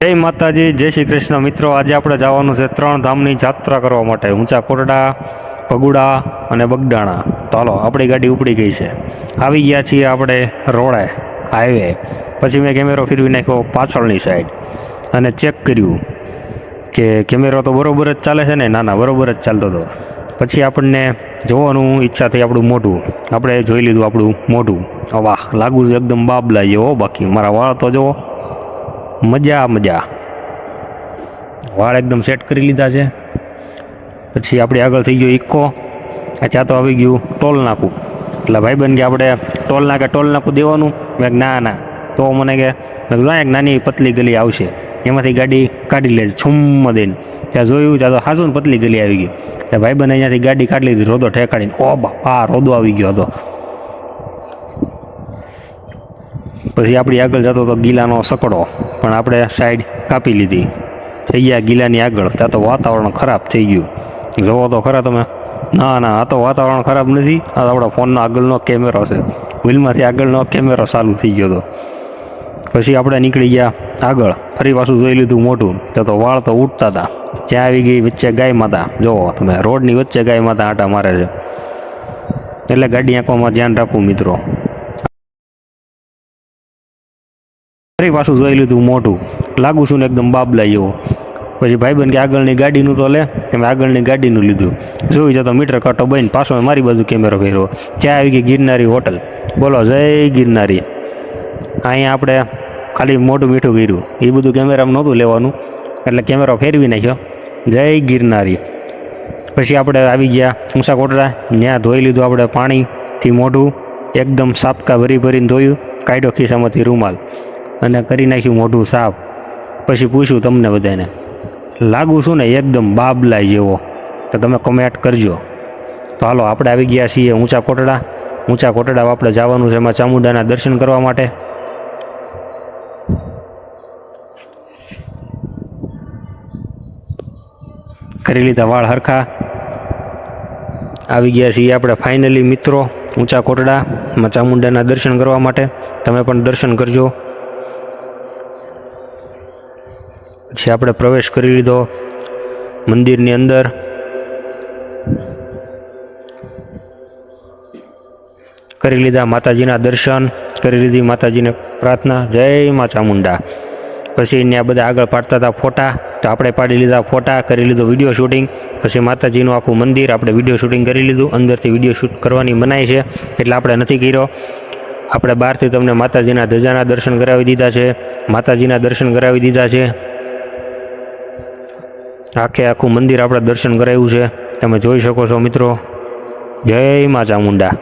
જય માતાજી, જય શ્રી કૃષ્ણ મિત્રો। આજે આપણે જવાનું છે 3 ધામની યાત્રા કરવા માટે, ઊંચા કોટડા, ભગુડા અને બગડાણા। તો હાલો, આપણી ગાડી ઉપડી ગઈ છે, આવી ગયા છીએ આપણે રોડે હાઈવે। પછી મેં કેમેરો ફેરવી નાખ્યો પાછળની સાઈડ અને ચેક કર્યું કે કેમેરો તો બરોબર જ ચાલે છે ને? ના, બરોબર જ ચાલતો હતો। પછી આપણને જોવાનું ઈચ્છા થઈ આપણું મોઢું, આપણે જોઈ લીધું આપણું મોઢું। વાહ, લાગુ છું એકદમ બાબલા જેવો। બાકી મારા વાળ તો જુઓ, મજા। વાળ એકદમ સેટ કરી લીધા છે। પછી આપણે આગળ થઈ ગયો ઇકો, ત્યાં તો આવી ગયું ટોલ નાકું। એટલે ભાઈબંધ કે આપણે ટોલ નાકું દેવાનું? મેં ના, તો મને કે મેં કીધું એક નાની પતલી ગલી આવશે, એમાંથી ગાડી કાઢી લેજે છુમ્મ દઈને। ત્યાં જોયું, ત્યાં તો હાજુ પતલી ગલી આવી ગઈ। ત્યાં ભાઈબંધ અહીંયાથી ગાડી કાઢી લીધી, રોદો ઠેકાડીને। ઓ બાપા, રોદો આવી ગયો હતો। પછી આપણી આગળ જતો હતો ગીલાનો સકડો, પણ આપણે સાઈડ કાપી લીધી, થઈ ગયા ગીલાની આગળ। ત્યાં તો વાતાવરણ ખરાબ થઈ ગયું, જોવો તો ખરા તમે। ના, આ તો વાતાવરણ ખરાબ નથી, આ તો આપણા ફોનનો આગળનો કેમેરો છે, ભૂલમાંથી આગળનો કેમેરો ચાલુ થઈ ગયો હતો। પછી આપણે નીકળી ગયા આગળ, ફરી પાછું જોઈ લીધું મોઢું, તો વાળ તો ઉઠતા હતા। ત્યાં આવી ગઈ વચ્ચે ગાય માતા, જોવો તમે, રોડની વચ્ચે ગાય માતા આંટા મારે છે, એટલે ગાડી આંખોમાં ધ્યાન રાખવું મિત્રો। ફરી પાછું જોઈ લીધું મોઢું, લાગુ છું ને એકદમ બાબલા જેવો। પછી ભાઈબંધ કે આગળની ગાડીનું તો લે, કે મેં આગળની ગાડીનું લીધું। જોઈ જતો મીટર કાંટો બહીને પાછો મારી બાજુ કેમેરો ફેરવો। ત્યાં આવી ગઈ ગિરનારી હોટલ, બોલો જય ગિરનારી। અહીંયા આપણે ખાલી મોઢું મીઠું કર્યું, એ બધું કેમેરામાં નહોતું લેવાનું, એટલે કેમેરો ફેરવી નાખ્યો, જય ગિરનારી। પછી આપણે આવી ગયા ઊંચા કોટડા, ત્યાં ધોઈ લીધું આપણે પાણીથી મોઢું, એકદમ સાપકા ભરીને ધોયું, કાઢ્યો ખિસ્સામાંથી રૂમાલ અને કરી નાખ્યું મોઢું સાફ। પછી પૂછ્યું તમને બધાને લાગુ છું ને એકદમ બાબલાઈ જેવો? તો તમે કમેન્ટ કરજો। તો હાલો, આપણે આવી ગયા છીએ ઊંચા કોટડા। ઊંચા કોટડા આપણે જવાનું છે એમાં ચામુંડાના દર્શન કરવા માટે। કરી લીધા વાળ હરખા, આવી ગયા છીએ આપણે ફાઇનલી મિત્રો ઊંચા કોટડામાં ચામુંડાના દર્શન કરવા માટે। તમે પણ દર્શન કરજો। પછી આપણે પ્રવેશ કરી લીધો મંદિરની અંદર। કરી લીધા માતાજીના દર્શન, કરી લીધી માતાજીને પ્રાર્થના, જય મા ચામુંડા। પછી એને બધા આગળ પાડતા હતા ફોટા, તો આપણે પાડી લીધા ફોટા, કરી લીધો વિડીયો શૂટિંગ। પછી માતાજીનું આખું મંદિર આપણે વિડીયો શૂટિંગ કરી લીધું। અંદરથી વિડીયો શૂટ કરવાની મનાઈ છે, એટલે આપણે નથી કર્યો। આપણે બહારથી તમને માતાજીના ધજાના દર્શન કરાવી દીધા છે, માતાજીના દર્શન કરાવી દીધા છે। આખું મંદિર આપણે દર્શન કરાવ્યું છે, તમે જોઈ શકો છો મિત્રો, જય મા ચામુંડા।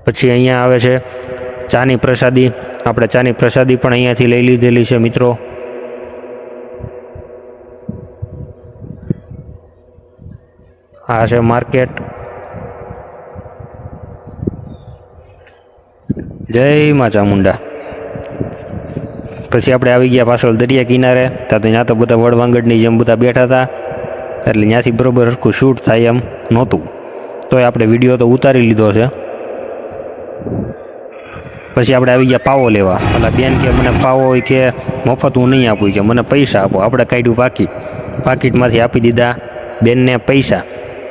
પછી અહીંયા આવે છે ચાની પ્રસાદી, આપણે ચાની પ્રસાદી પણ અહીંયાથી લઈ લીધેલી છે મિત્રો। આ છે માર્કેટ, જય મા ચામુંડા। પછી આપણે આવી ગયા પાછળ દરિયા કિનારે, ત્યાં તો બધા વડવાંગડની જેમ બધા બેઠા હતા, એટલે ત્યાંથી બરોબર હરખું શૂટ થાય એમ નહોતું, તોય આપણે વિડીયો તો ઉતારી લીધો છે। પછી આપણે આવી ગયા પાવો લેવા, એટલે બેન કે મને પાવો હોય કે મફત હું નહીં આપું, કે મને પૈસા આપો। આપણે કાઢ્યું પાકીટમાંથી આપી દીધા બેનને પૈસા।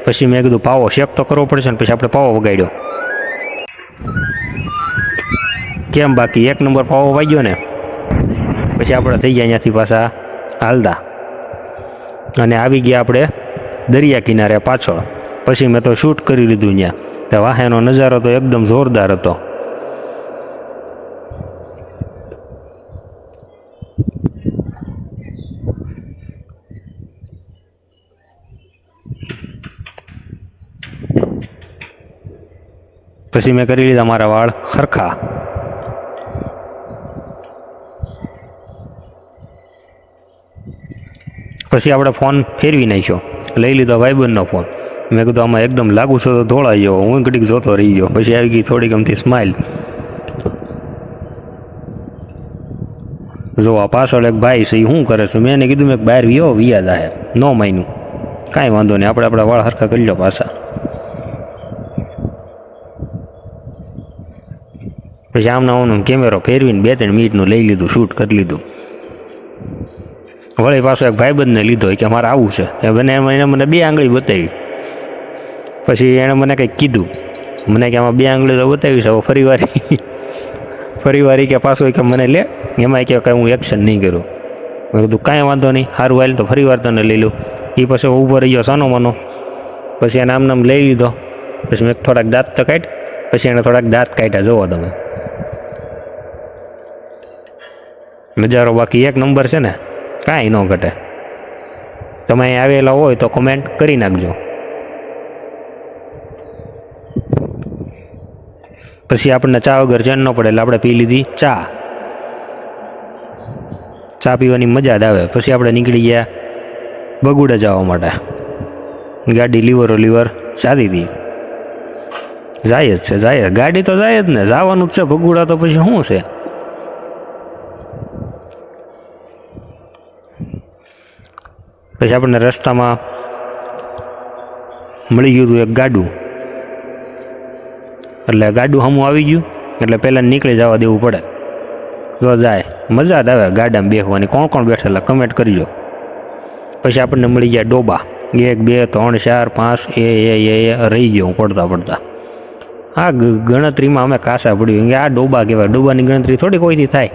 પછી મેં કીધું પાવો શેક તો કરવો પડશે ને, પછી આપણે પાવો વગાડ્યો। કેમ બાકી 1 નંબર પાવો વાગ્યો ને। પછી આપણે થઈ ગયા અહીંયાથી પાછા હાલતા, અને આવી ગયા આપણે દરિયા કિનારે પાછળ। પછી મેં તો શૂટ કરી લીધું ત્યાં, તો વાહેનો નજારો તો એકદમ જોરદાર હતો। પછી મેં કરી લીધા મારા વાળ સરખા। પછી આપણે ફોન ફેરવી નાખ્યો, લઈ લીધો ભાઈબંધનો ફોન। મેં કીધું આમાં એકદમ લાગુ છો તો ધોળાઈ ગયો, હું ઘડીક જોતો રહી ગયો। પછી આવી ગઈ થોડી ગમતી સ્માઇલ, જો આ પાછળ એક ભાઈ છે, શું કરે છે? મેં એને કીધું મેં બહાર વિયા જાહે, ન માન્યું। કાંઈ વાંધો નહીં, આપણે આપણા વાળ હરખા કરી લો પાછા। પછી આમનો કેમેરો ફેરવીને 2-3 મિનિટનું લઈ લીધું, શૂટ કરી લીધું. વળી પાછો એક ભાઈબંધને લીધો કે મારે આવું છે, એને મને 2 આંગળી બતાવી. પછી એણે મને કંઈક કીધું, મને કે આમાં 2 આંગળી તો બતાવી છે, ફરી વાર કે પાછો કે મને લે, એમાં કે હું એક્શન નહીં કરું. મેં કીધું કાંઈ વાંધો નહીં, સારું હાલ તો ફરી વાર તને લઈ લઉં. એ પછી ઊભો રહી ગયો સાનો માનો, પછી એને આમ લઈ લીધો. પછી મેં થોડાક દાંત તો કાઢ, પછી એને થોડાક દાંત કાઢ્યા. જુઓ તમે નજારો બાકી એક નંબર છે ને, કાંઈ ન ઘટે. તમે અહીં આવેલા હોય તો કોમેન્ટ કરી નાખજો. પછી આપણને ચા વગર ચેન ન પડે એટલે આપણે પી લીધી ચા. ચા પીવાની મજા જ આવે. પછી આપણે નીકળી ગયા બગુડા જવા માટે. ગાડી લીવર ચાલી હતી. જાય જ છે, જાય ગાડી તો જાય જ ને, જવાનું જ છે બગુડા, તો પછી શું છે. પછી આપણને રસ્તામાં મળી ગયું હતું એક ગાડું, એટલે ગાડું સામું આવી ગયું એટલે પહેલાં નીકળી જવા દેવું પડે તો જાય. મજા જ આવે ગાડામાં બેસવાની. કોણ બેઠેલા કમેન્ટ કરજો. પછી આપણને મળી ગયા ડોબા. 1 2 3 4 5 એ રહી ગયો હું પડતા. આ ગણતરીમાં અમે કાસા પડ્યું કે આ ડોબા કહેવાય. ડોબાની ગણતરી થોડી કોઈથી થાય.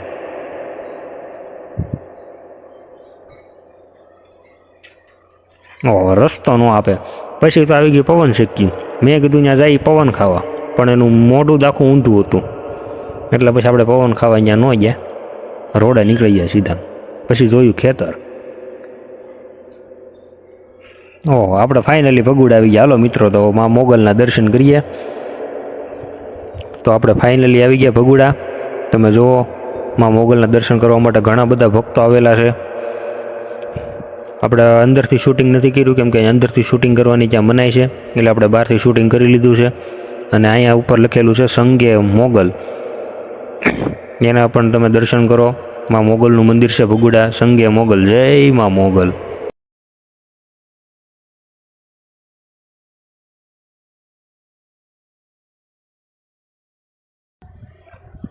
રસ્તો ન આપે. પછી તો આવી ગઈ પવન શેકી. મેં કીધું ત્યાં જાય પવન ખાવા, પણ એનું મોઢું દાખું ઊંધું હતું, એટલે પછી આપણે પવન ખાવા ત્યાં ન ગયા, રોડે નીકળી ગયા સીધા. પછી જોયું ખેતર. આપણે ફાઇનલી ભગુડા આવી ગયા. હાલો મિત્રો, તો માં મોગલના દર્શન કરીએ. તો આપણે ફાઇનલી આવી ગયા ભગુડા. તમે જુઓ, માં મોગલના દર્શન કરવા માટે ઘણા બધા ભક્તો આવેલા છે. આપણે અંદરથી શૂટિંગ નથી કર્યું, કેમ કે અંદરથી શૂટિંગ કરવાની ત્યાં મનાય છે, એટલે આપણે બહારથી શૂટિંગ કરી લીધું છે. અને અહીંયા ઉપર લખેલું છે સંગે મોગલ, એના પણ તમે દર્શન કરો. માં મોગલનું મંદિર છે ભગુડા, સંગે મોગલ. જય માં મોગલ.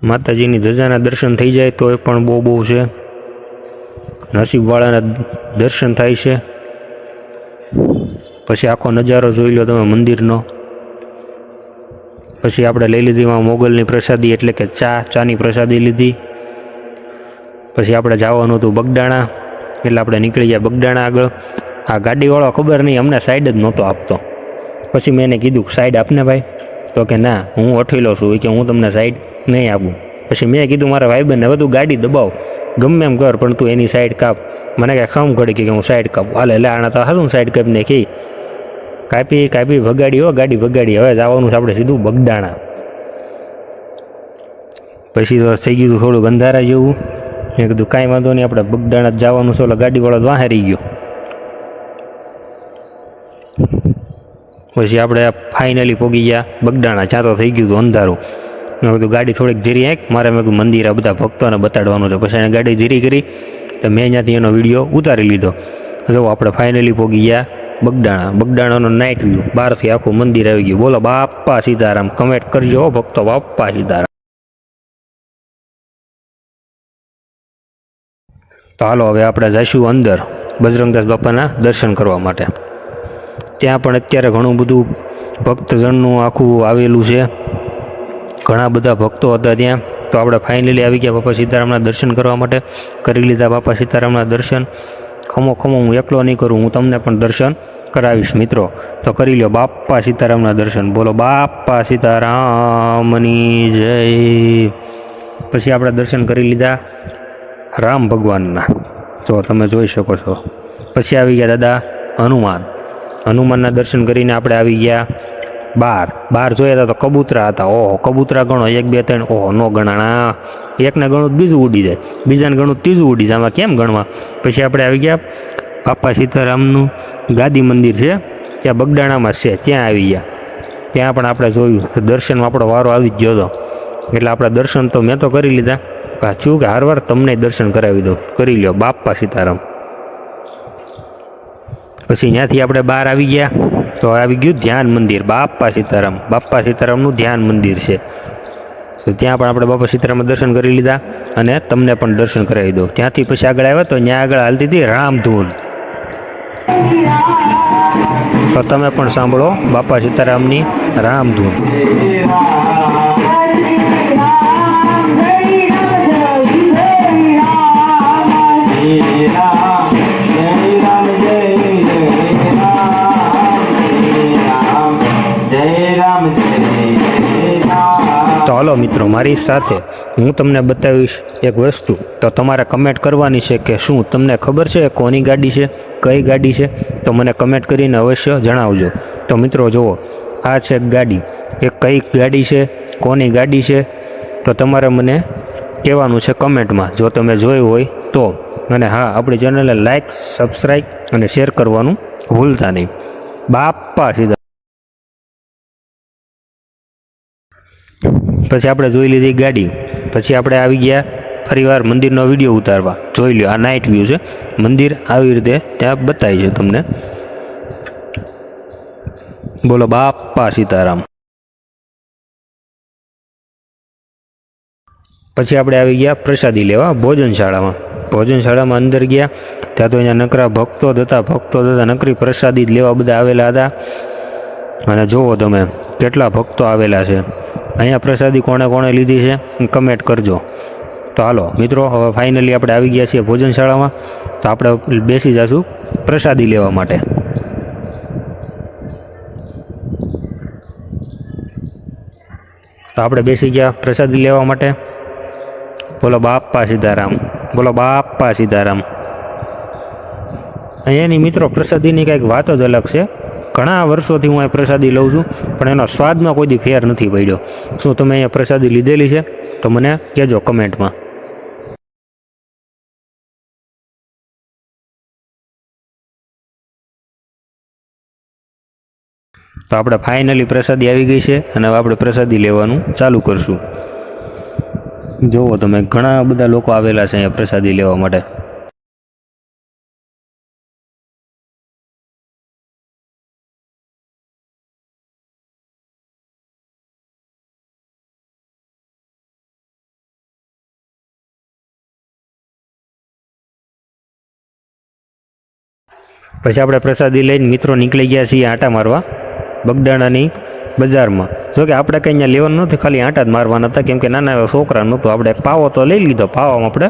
માતાજીની ધજાના દર્શન થઈ જાય તો એ પણ બહુ છે. નસીબવાળાના દર્શન થાય છે. પછી આખો નજારો જોઈ લો તમે મંદિરનો. પછી આપણે લઈ લીધી માં મોગલની પ્રસાદી, એટલે કે ચાની પ્રસાદી લીધી. પછી આપણે જવાનું હતું બગડાણા, એટલે આપણે નીકળી ગયા બગડાણા આગળ. આ ગાડીવાળો ખબર નહીં અમને સાઈડ જ નહોતો આપતો. પછી મેં એને કીધું સાઈડ આપને ભાઈ, તો કે ના હું અઠેલો છું, કે હું તમને સાઈડ નહીં આપું. પછી મેં કીધું મારા ભાઈબંધને હવે તું ગાડી દબાવ, ગમે એમ કર, પણ તું એની સાઈડ કાપ. મને કાંઈ ખમ ઘડી કે હું સાઈડ કાપું. હાલે એટલે આના તો હાશું સાઈડ કાપીને કહી કાપી ભગાડી. ગાડી ભગાડી. હવે જવાનું છે આપણે સીધું બગડાણા. પછી તો થઈ ગયું થોડુંક અંધારા જેવું. મેં કીધું કાંઈ વાંધો નહીં, આપણે બગડાણા જ જવાનું છે. એટલે ગાડીવાળો જ વાહે રહી ગયો. પછી આપણે ફાઇનલી પહોંચી ગયા બગડાણા. ત્યાં તો થઈ ગયું હતું અંધારું. મેં કીધું ગાડી થોડીક ધીરી આંક, મારે મેં કીધું મંદિર આ બધા ભક્તોને બતાડવાનું છે. પછી એને ગાડી ધીરી કરી તો મેં ત્યાંથી એનો વિડીયો ઉતારી લીધો. જો આપણે ફાઇનલી પહોંચી ગયા બગડાણા. બગડાણાનો નાઇટ વ્યૂ, બહારથી આખું મંદિર આવી ગયું. બોલો બાપ્પા સીતારામ. કમેન્ટ કરજો ભક્તો, બાપ્પા સીતારામ. તો હાલો હવે આપણે જઈશું અંદર બજરંગદાસ બાપાના દર્શન કરવા માટે. ત્યાં પણ અત્યારે ઘણું બધું ભક્તજનનું આખું આવેલું છે. ઘણા બધા ભક્તો હતા ત્યાં. તો આપણે ફાઇનલી આવી ગયા બાપા સીતારામના દર્શન કરવા માટે. કરી લીધા બાપા સીતારામના દર્શન. ખમો હું એકલો નહીં કરું, હું તમને પણ દર્શન કરાવીશ મિત્રો. તો કરી લો બાપા સીતારામના દર્શન. બોલો બાપા સીતારામની જય. પછી આપણે દર્શન કરી લીધા રામ ભગવાનના, જો તમે જોઈ શકો છો. પછી આવી ગયા દાદા હનુમાનના દર્શન કરીને આપણે આવી ગયા બહાર જોયા હતા તો કબૂતરા હતા. ઓહો કબૂતરા ગણો, 1 2 3, ઓહો નો ગણાણા. એકને ગણું બીજું ઉડી જાય, બીજાને ગણું ત્રીજું ઉડી જાય. આમાં કેમ ગણવા. પછી આપણે આવી ગયા બાપા સીતારામનું ગાદી મંદિર છે ત્યાં બગડાણામાં છે, ત્યાં આવી ગયા. ત્યાં પણ આપણે જોયું, દર્શનમાં આપણો વારો આવી જ ગયો હતો. એટલે આપણે દર્શન તો મેં તો કરી લીધા, પાછું કે હર વાર તમને દર્શન કરાવી દો. કરી લ્યો બાપા સીતારામ. પછી ત્યાંથી આપણે બહાર આવી ગયા તો આવી ગયું ધ્યાન મંદિર. બાપા સીતારામનું ધ્યાન મંદિર છે. તો ત્યાં પણ આપણે બાપા સીતારામના દર્શન કરી લીધા અને તમને પણ દર્શન કરાવી દઉં. ત્યાંથી પછી આગળ આવ્યા તો ત્યાં આગળ હાલતી હતી રામધૂન. તો તમે પણ સાંભળો બાપા સીતારામની રામધૂન. તો હાલો મિત્રો, મારી સાથે હું તમને બતાવીશ એક વસ્તુ. તો તમારે કમેન્ટ કરવાની છે કે શું તમને ખબર છે કોની ગાડી છે, કઈ ગાડી છે? તો મને કમેન્ટ કરીને અવશ્ય જણાવજો. તો મિત્રો જુઓ, આ છે ગાડી. એ કઈ ગાડી છે, કોની ગાડી છે, તો તમારે મને કહેવાનું છે કમેન્ટમાં, જો તમે જોયું હોય તો. અને હા, આપણી ચેનલને લાઈક, સબસ્ક્રાઈબ અને શેર કરવાનું ભૂલતા નહીં. બાપા સીધા. પછી આપણે જોઈ લીધી ગાડી. પછી આપણે આવી ગયા ફરીવાર મંદિરનો વિડીયો ઉતારવા. જોઈ લો, આ નાઇટ વ્યૂ છે. મંદિર આવી રીતે ત્યાં બતાવી છે તમને. બોલો બાપા સીતારામ. પછી આપણે આવી ગયા પ્રસાદી લેવા ભોજનશાળામાં. ભોજનશાળામાં અંદર ગયા ત્યાં તો અહીંયા નકરા ભક્તો જ હતા. નકરી પ્રસાદી જ લેવા બધા આવેલા હતા. અને જુઓ તમે કેટલા ભક્તો આવેલા છે. અહીંયા પ્રસાદી કોણે કોણે લીધી છે કમેન્ટ કરજો. તો હાલો મિત્રો, હવે ફાઇનલી આપણે આવી ગયા છીએ ભોજનશાળામાં. તો આપણે બેસી જઈશું પ્રસાદી લેવા માટે. તો આપણે બેસી ગયા પ્રસાદી લેવા માટે. બોલો બાપા સીતારામ, બોલો બાપા સીતારામ. અહીંયાની મિત્રો પ્રસાદીની કંઈક વાત જ અલગ છે. ઘણા વર્ષોથી હું અહીં પ્રસાદી લઉં છું, પણ એનો સ્વાદમાં કોઈ દી ફેર નથી પડ્યો. શું તમે અહીંયા પ્રસાદી લીધેલી છે? તો મને કહેજો કમેન્ટમાં. તો આપણે ફાઇનલી પ્રસાદી આવી ગઈ છે અને હવે આપણે પ્રસાદી લેવાનું ચાલુ કરશું. જુઓ તમે, ઘણા બધા લોકો આવેલા છે અહીંયા પ્રસાદી લેવા માટે. પછી આપણે પ્રસાદી લઈને મિત્રો નીકળી ગયા છીએ આંટા મારવા બગદાણાની બજારમાં. જોકે આપણે કંઈ અહીંયા લેવાનું નથી, ખાલી આંટા જ મારવાના હતા, કેમ કે નાના એવા છોકરા નહોતું. આપણે એક પાવો તો લઈ લીધો, પાવામાં આપણે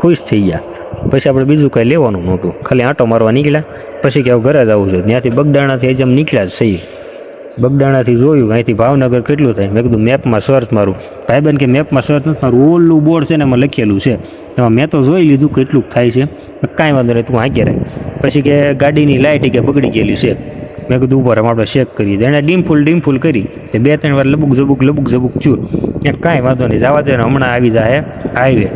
ખુશ થઈ ગયા. પછી આપણે બીજું કંઈ લેવાનું નહોતું, ખાલી આંટો મારવા નીકળ્યા. પછી કે ઘરે જ આવવું છે. ત્યાંથી બગદાણાથી જેમ નીકળ્યા જ સહી. બગદાણાથી જોયું અહીંથી ભાવનગર કેટલું થાય. મેં કીધું મેપમાં સર્ચ મારું. ભાઈબંધ કે મેપમાં સર્ચ નથી મારું, ઓલું બોર્ડ છે ને એમાં લખેલું છે. એમાં મેં તો જોઈ લીધું કેટલું થાય છે. કાંઈ વાંધો નહીં, તું હાંકી રહે. પછી કે ગાડીની લાઇટ કે બગડી ગયેલી છે. મેં કીધું ઉપર આપણે ચેક કરીએ. એણે ડીમ ફૂલ કરી. તે 2-3 વાર લબુક ઝબુક થયું. એ કાંઈ વાંધો નહીં, જવા દે ને, હમણાં આવી જાય હાઈવે.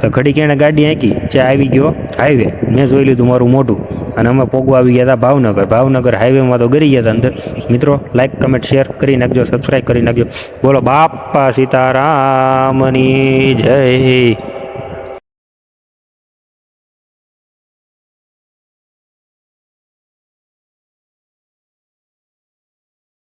તો ઘડીક એણે ગાડી હાંકી, ચા આવી ગયો હાઈવે. મેં જોઈ લીધું મારું મોઢું અને અમે પોગવા આવી ગયા હતા ભાવનગર હાઈવેમાં. તો ગરી ગયા હતા અંદર. મિત્રો લાઈક, કમેન્ટ, શેર કરી નાખજો, સબસ્ક્રાઈબ કરી નાખજો. બોલો બાપા સીતારામની જય.